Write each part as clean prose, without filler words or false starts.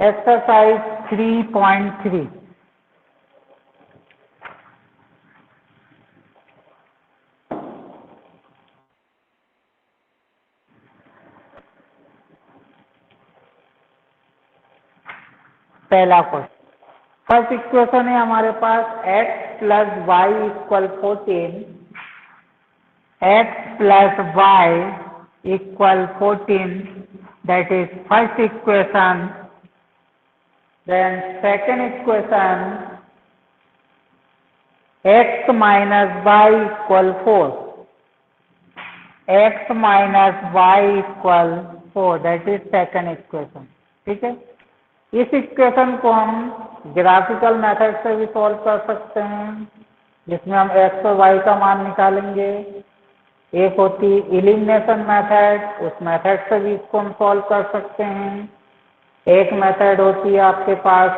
Exercise 3.3 पहला question. First equation है हमारे पास x plus y equal 14, x plus y equal 14, that is first equation. Then second equation x minus y equal 4, x minus y equal 4, that is second equation. ठीक है, इस equation को हम graphical method से भी सॉल्व कर सकते हैं, जिसमें हम x और y का मान निकालेंगे। एक होती एलिमिनेशन मेथड, उस मेथड से भी इसको हम सॉल्व कर सकते हैं। एक मेथड होती है आपके पास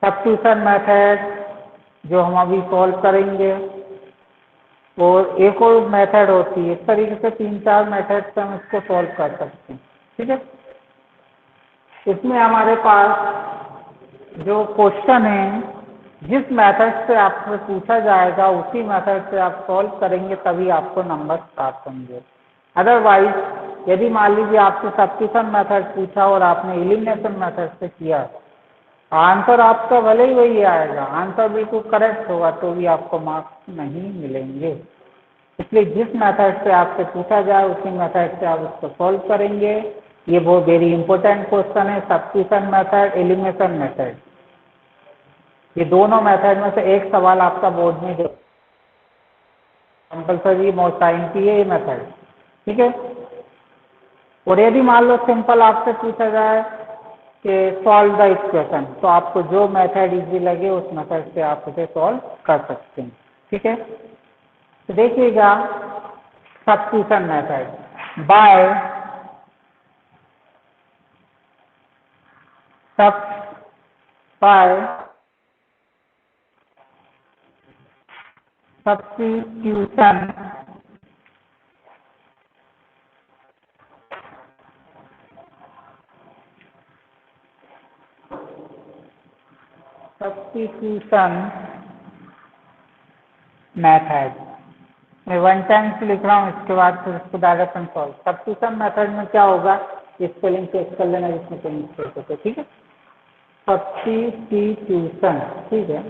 सब्स्टिट्यूशन मेथड, जो हम अभी सॉल्व करेंगे, और एक और मेथड होती है। इस तरीके से 3-4 मेथड से हम इसको सॉल्व कर सकते हैं। ठीक है, इसमें हमारे पास जो क्वेश्चन है, जिस मेथड से आपसे पूछा जाएगा उसी मेथड से आप सॉल्व करेंगे, तभी आपको नंबर प्राप्त होंगे। अदरवाइज यदि मान लीजिए आपसे सब्स्टिट्यूशन मेथड पूछा और आपने एलिमिनेशन मेथड से किया, आंसर आपका भले ही वही आएगा, आंसर बिल्कुल करेक्ट होगा, तो भी आपको मार्क्स नहीं मिलेंगे। इसलिए जिस मेथड से आपसे पूछा जाए उसी मेथड से आप उसको सॉल्व करेंगे। ये बहुत वेरी इंपॉर्टेंट क्वेश्चन है, सब्स्टिट्यूशन मेथड, एलिमिनेशन मेथड। ये दोनों मेथड में से एक सवाल आपका बोर्ड में जो कंपल्सरी मोस्ट टाइम है ये मेथड। ठीक है, और यदि मान लो सिंपल आपसे पूछा जाए कि सॉल्व द इक्वेशन, तो आपको जो मेथड इजी लगे उस मेथड से आप उसे सॉल्व कर सकते हैं। ठीक है, तो देखिएगा substitution method by substitution method. मैं 1 टाइम से लिख रहा हूँ, इसके बाद फिर उसको डायरेक्ट सॉल्व। सब्स्टिट्यूशन मेथड में क्या होगा, स्पेलिंग चेक कर लेना जिसमें कोई मिस्टेक होते। ठीक है, सब्स्टिट्यूशन। ठीक है,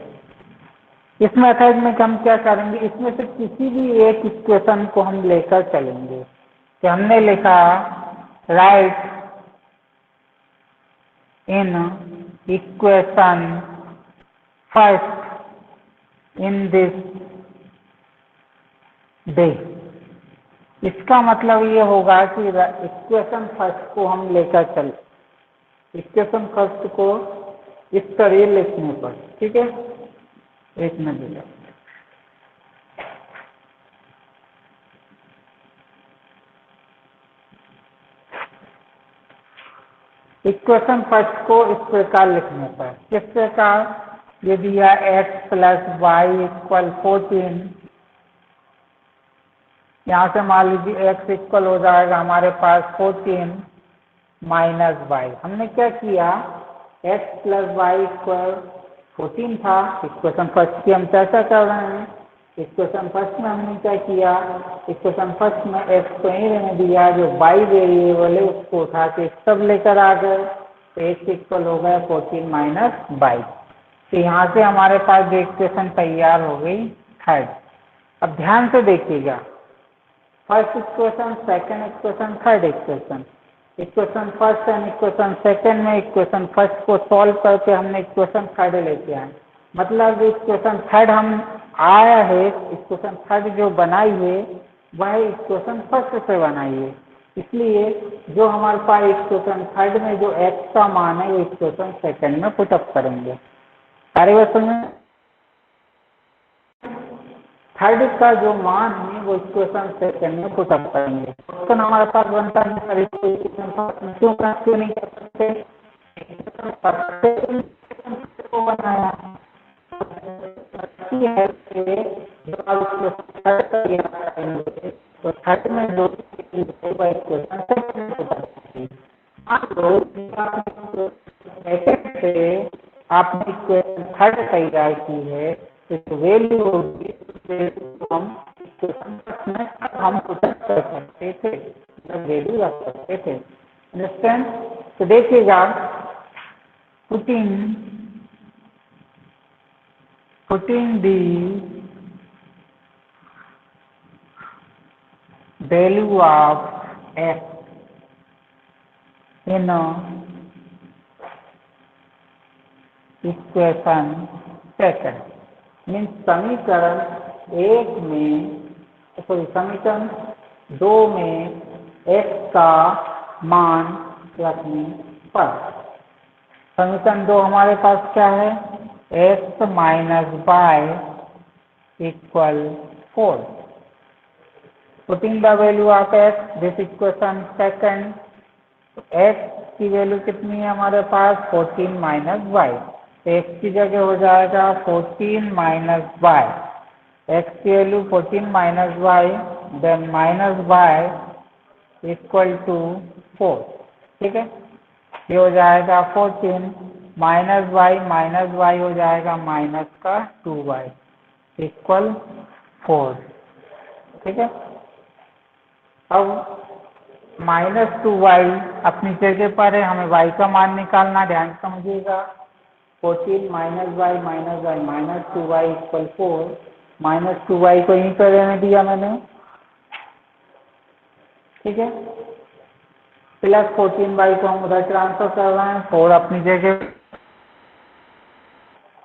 इस मेथड में हम क्या करेंगे, इसमें से किसी भी एक इक्वेशन को हम लेकर चलेंगे। कि हमने लिखा right in equation first in this day. इसका मतलब ये होगा कि इक्वेशन फर्स्ट को हम लेकर चले, इक्वेशन फर्स्ट को इस तरह लिखने पर। ठीक है, एक मिनट, इक्वेशन फर्स्ट को इस प्रकार लिखने पर, किस प्रकार, ये दिया x प्लस वाई इक्वल 14, यहाँ से मान लीजिए x इक्वल हो जाएगा हमारे पास 14 माइनस वाई। हमने क्या किया, x प्लस वाई इक्वल 14 था, इक्वेशन फर्स्ट की हम चर्चा कर रहे हैं। इक्वेशन फर्स्ट में हमने क्या किया, इक्वेशन फर्स्ट में x को ही रहने दिया, जो y वेरिएबल है उसको उठा के सब लेकर आ गए, तो x इक्वल हो गया 14 माइनस वाई। तो यहाँ से हमारे पास जो इक्वेशन तैयार हो गई थर्ड। अब ध्यान से देखिएगा, first equation, second equation, third equation, equation first and equation second में इक्वेशन फर्स्ट को सॉल्व करके हमने इक्वेशन थर्ड लेके आए। मतलब इक्वेशन थर्ड हम आया है, इक्वेशन थर्ड जो बनाई है वह इक्वेशन फर्स्ट से बनाई है। इसलिए जो हमारे पास इक्वेशन थर्ड में जो x का मान है वो इक्वेशन सेकंड में पुटअप करेंगे। सारी बात समझ, थर्ड का जो मान है वो इक्वेशन सेकंड में पुटअप करेंगे। क्वेश्चन हमारे पास बनता है सभी क्यों नहीं कर सकते, को बनाया है तो थर्ड में जो इक्वेशन से आपने इक्वेशन थर्ड तैयार की है, तो वैल्यू होगी हम पुटअप कर सकते थे, वैल्यू रख सकते थे। अंडरस्टैंड? तो देखिएगा, putting the value of x in equation second means समीकरण एक में, सॉरी समीकरण 2 में x का मान रखने पर समीकरण 2 हमारे पास क्या है, x minus y equal 4। Putting the value of x this equation second, x की वैल्यू कितनी है हमारे पास 14 माइनस वाई, x की जगह हो जाएगा 14 माइनस वाई, x की value 14 minus y then minus y equal to 4। ठीक है, ये हो जाएगा 14 माइनस वाई हो जाएगा माइनस का 2y इक्वल 4। ठीक है, अब -2y अपनी जगह पर है, हमें y का मान निकालना, ध्यान समझिएगा। 14 minus Y minus 2y equal 4, -2y को यहीं पर रहने दिया मैंने। ठीक है, प्लस 14y को हम उधर ट्रांसफर कर रहे हैं, 4 अपनी जगह,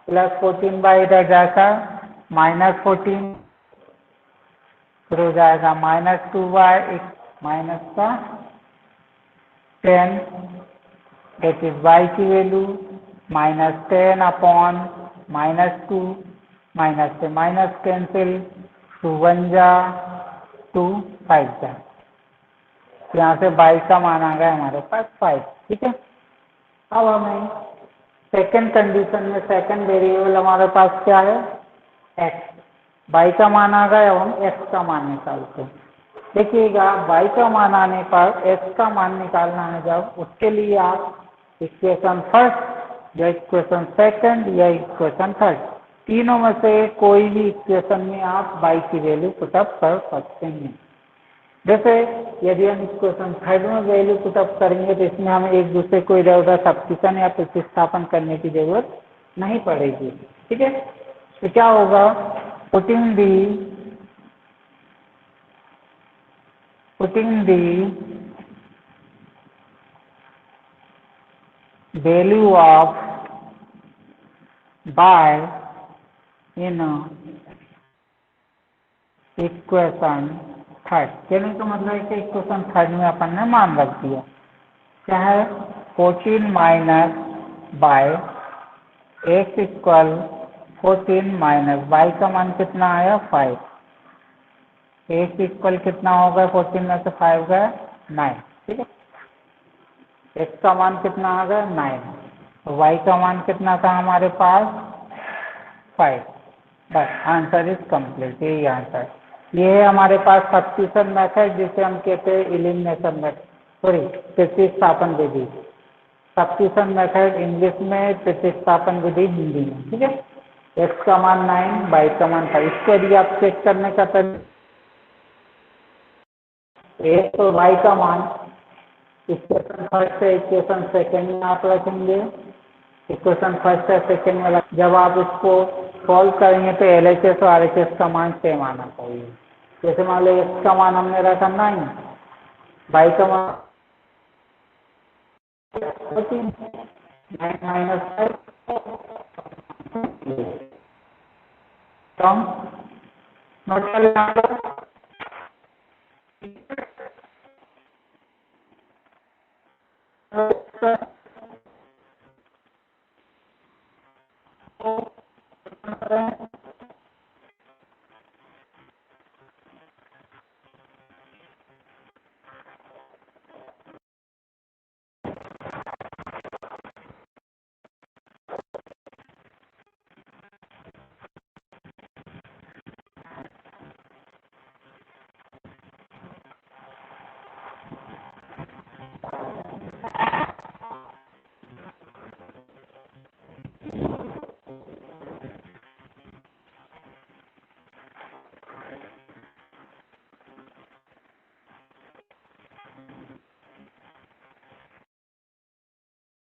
प्लस 14y इधर जाकर -14, फिर हो जाएगा -2y माइनस का 10, दैट इज y की वैल्यू -10 अपॉन -2, माइनस से माइनस कैंसिल, 2 1 जा 2 5 जा, यहाँ से y का मान आ गया हमारे पास 5। ठीक है, अब हमें सेकंड कंडीशन में सेकंड वेरिएबल हमारे पास क्या है, x, y का मान आ गया, हम x का मान निकालते हैं। देखिएगा, y का मान आने पर x का मान निकालना है जब, उसके लिए आप इक्वेशन फर्स्ट या इक्वेशन सेकंड या इक्वेशन थर्ड, तीनों में से कोई भी इक्वेशन में आप y की वैल्यू पुटअप कर सकते हैं। जैसे यदि हम इक्वेशन थर्ड में वैल्यू पुटअप करेंगे तो इसमें हमें एक दूसरे को इधर उधर सब्स्टिट्यूशन या प्रतिस्थापन करने की जरूरत नहीं पड़ेगी। ठीक है, तो क्या होगा, putting the value of y in equation third, कहने का मतलब है कि इक्वेशन थर्ड में अपन ने मान रख दिया, क्या है 14 minus by x equal 14 minus y का मान कितना आया 5, एक्स इक्वल कितना होगा 14 में से 5 गया 9। ठीक है, एक्स का मान कितना आ गया 9, वाई का मान कितना था हमारे पास 5। बस आंसर इज कंप्लीट, यही आंसर। ये है हमारे पास सब्स्टिट्यूशन मेथड, जिसे हम कहते हैं एलिमिनेशन मेथड, सॉरी प्रतिस्थापन विधि। सब्स्टिट्यूशन मेथड इंग्लिश में, प्रतिस्थापन विधि हिंदी में। ठीक है, एक्स का मान 9, वाई का मान 5। इसको यदि आप चेक करने का एक्स और वाई का मान इक्वेशन फर्स्ट से इक्वेशन सेकेंड में आप रखेंगे, इक्वेशन फर्स्ट से सेकेंड में जब आप इसको सॉल्व करेंगे तो LHS और RHS का मान सेम आना चाहिए। जैसे मान लो एक्स का मान हमने रखा 9, वाई का मान 14, 9 माइनस 5 नोट कर